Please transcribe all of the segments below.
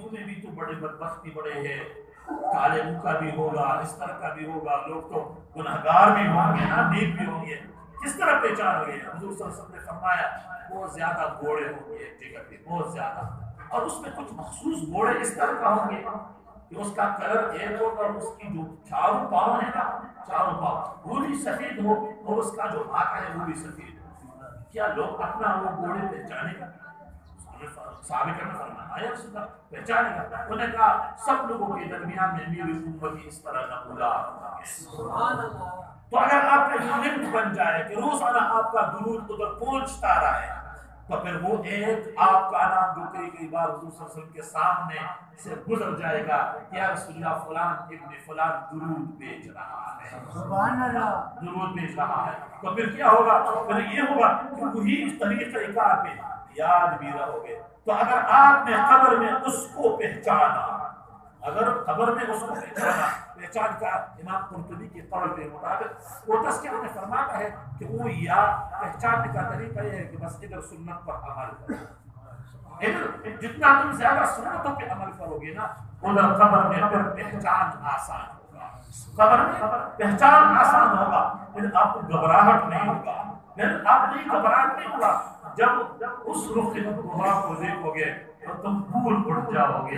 تمہیں بھی تو بڑے بدبختی بڑے ہے، کالے منہ کا بھی ہوگا، اس طرح کا بھی ہوگا، لوگ تو گنہگار بھی ہوں گے نا، نیک بھی ہوں گے، کس طرح پہچان ہوگی؟ حضور صلی اللہ علیہ وسلم نے فرمایا بہت زیادہ گھوڑے ہوں گے ایک جگہ پہ، بہت زیادہ، اور اس میں کچھ مخصوص گھوڑے اس طرح کا ہوں گے کہ اس کا کلر ایک ہوگا، اور اس کی جو چاروں پاؤں ہے نا، چاروں پاؤں وہ بھی سفید ہو، اور اس کا جو ہاتھ ہے وہ بھی سفید ہو۔ کیا لوگ اپنا وہ گھوڑے پہچانے گا؟ صحابہ کرام نے فرمایا یا رسول اللہ پہچانے گا؟ انہوں نے کہا سب لوگوں کے درمیان میں میری امتی اس طرح نمودار ہوگی۔ تو اگر آپ کا یونٹ بن جائے کہ روزانہ آپ کا درود ادھر پہنچتا رہے، تو پھر وہ ایک آپ کا نام جو کئی بار حضور صلی اللہ علیہ وسلم کے سامنے سے گزر جائے گا، یا رسول اللہ فلان ابن فلان درود بھیج رہا ہے، سبحان اللہ، درود بھیج رہا ہے، تو پھر کیا ہوگا؟ پھر یہ ہوگا کہ وہی اس طریقہ کار پہ یاد بھی رہو گے۔ تو اگر آپ نے قبر میں اس کو پہچانا، اگر قبر میں اس کو پہچانا، پہچان کا امام قرطبی کے قول کے مطابق وہ تذکرہ میں فرماتا ہے کہ وہ یا پہچاننے کا طریقہ یہ ہے کہ بس ادھر سنت پر عمل کرو، ادھر جتنا تم زیادہ سنتوں پہ عمل کرو گے نا، ادھر قبر میں پھر پہچان آسان ہوگا، قبر میں پہچان آسان ہوگا، پھر آپ کو گھبراہٹ نہیں ہوگا، پھر آپ نہیں گھبراہٹ نہیں ہوگا۔ جب اس رخ اللہ کو دیکھو گے تو تم پھول اٹھ جاؤ گے،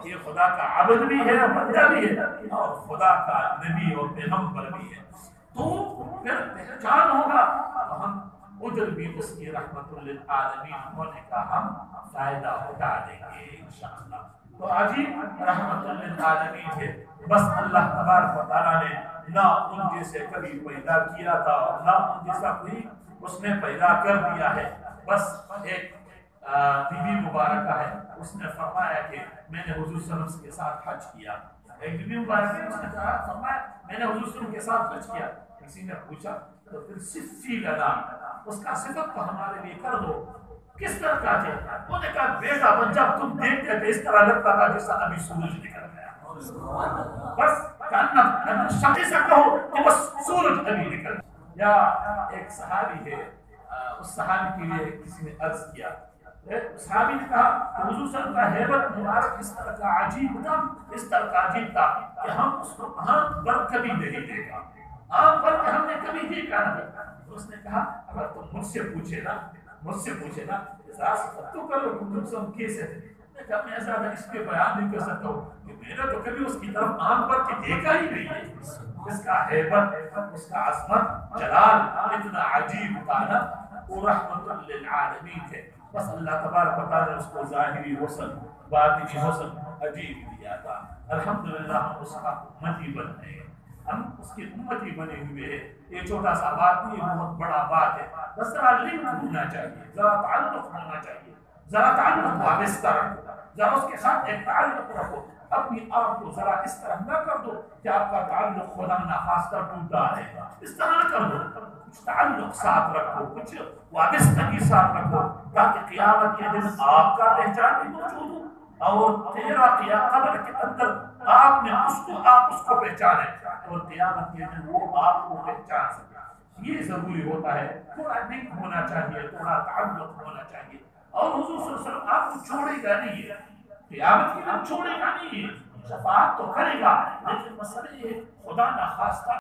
یہ خدا کا عبد بھی ہے، بندہ بھی ہے، اور خدا کا نبی اور پیغمبر بھی ہے، تو پھر پہچان ہوگا، تو ہم ادھر بھی اس کی رحمت للعالمین ہونے کا ہم فائدہ اٹھا دیں گے انشاءاللہ۔ تو عجیب رحمت للعالمین ہے، بس اللہ تبارک و تعالیٰ نے نہ ان جیسے کبھی پیدا کیا تھا اور نہ ان جیسا کوئی اس نے پیدا کر دیا ہے۔ بس ایک بی بی مبارکہ ہے، اس نے فرمایا کہ میں نے حضور صلی اللہ علیہ وسلم کے ساتھ حج کیا، ایک بی بی مبارکہ ہے، اس نے فرمایا میں نے حضور صلی اللہ علیہ وسلم کے ساتھ حج کیا۔ کسی نے پوچھا تو پھر صفی لگا، اس کا صفت تو ہمارے لیے کر دو، کس طرح کا تھے؟ انہوں نے کہا بیٹا جب تم دیکھتے تھے اس طرح لگتا تھا جیسا ابھی سورج نکل گیا، بس شخص سے کہو کہ بس سورج ابھی نکل گیا۔ یا ایک صحابی ہے، اس صحابی کے لیے کسی نے عرض کیا، صحابی نے کہا کہ حضور صلی اللہ علیہ وسلم کا ہیبت مبارک اس طرح کا عجیب تھا، اس طرح کا عجیب تھا کہ ہم اس کو عام پر کبھی نہیں دیکھا، عام پر ہم نے کبھی دیکھا نہیں۔ اس نے کہا اگر تم مجھ سے پوچھے نا ذرا صفت تو کرو تم سے ہم کیسے تھے، میں کہا میں ایسا اس کے بیان نہیں کر سکتا ہوں کہ میں نے تو کبھی اس کی طرف عام پر کے دیکھا ہی نہیں ہے، اس کا ہیبت، اس کا عظمت، جلال اتنا عجیب تھا نا، وہ رحمت للعالمین ہے۔ بس اللہ تبارک و تعالیٰ نے اس کو ظاہری حسن، باطنی حسن عجیب دیا تھا۔ الحمدللہ ہم اس کا امتی بن گئے، ہم اس کی امتی بنے ہوئے ہیں۔ یہ چھوٹا سا بات نہیں، بہت بڑا بات ہے، بس ذرا لنک ہونا چاہیے، ذرا تعلق ہونا چاہیے، ذرا تعلق وابستہ رکھو، ذرا اس کے ساتھ ایک تعلق رکھو، اپنی آپ کو ذرا اس طرح نہ کر دو کہ آپ کا تعلق خدا نخواستہ ٹوٹا ہے، اس طرح نہ کر دو، کچھ تعلق ساتھ رکھو، کچھ وابستگی ساتھ رکھو، تاکہ قیامت کے دن آپ کا پہچان بھی موجود ہو اور تیرا قبر کے اندر آپ نے اس کو پہچانے اور قیامت کے دن وہ آپ کو پہچان سکے۔ یہ ضروری ہوتا ہے، تھوڑا لنک ہونا چاہیے، تھوڑا تعلق ہونا چاہیے، اور حضور صلی اللہ علیہ وسلم آپ کو چھوڑے گا نہیں ہے، قیامت کے دن چھوڑے گا نہیں ہے، شفاعت تو کرے گا، لیکن مسئلہ یہ خدا نخواستہ